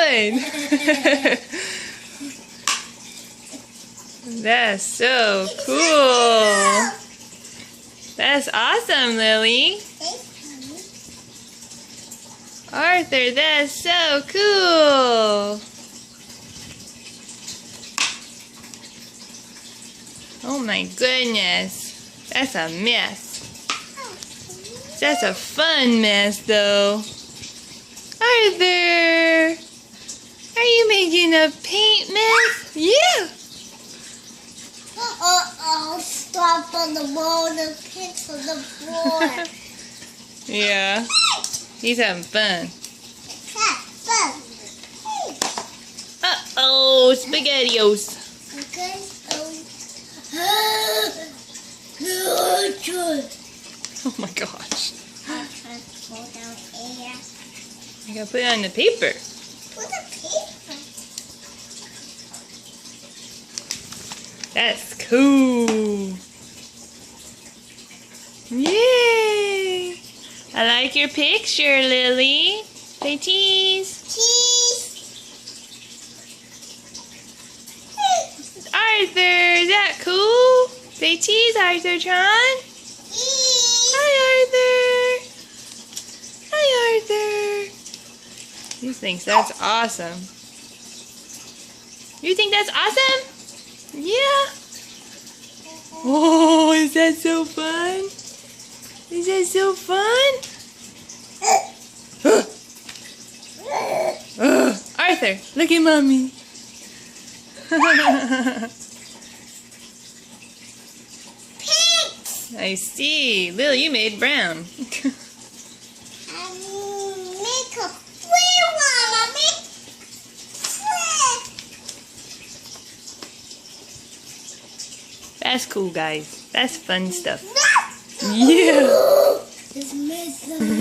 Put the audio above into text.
good. That's so cool. That's awesome, Lily. Arthur, that's so cool. Oh my goodness. That's a mess. That's a fun mess, though. Arthur! Are you making a paint mess? Yeah! Stop on the wall and pinch on the floor. Yeah. He's having fun. Uh-oh, SpaghettiOs. Oh my gosh. You gotta put it on the paper. Put the paper. That's cool. Yay! I like your picture, Lily. Say cheese. Cheese. Arthur, is that cool? Say cheese, Arthur Tron. Cheese. Hi, Arthur. Hi, Arthur. He thinks that's awesome. You think that's awesome? Yeah. Oh, is that so fun? Is that so fun? Arthur, look at Mommy. Pink. I see. Lily, you made brown. Make a free one, Mommy. That's cool, guys. That's fun stuff. Yeah. It's messy.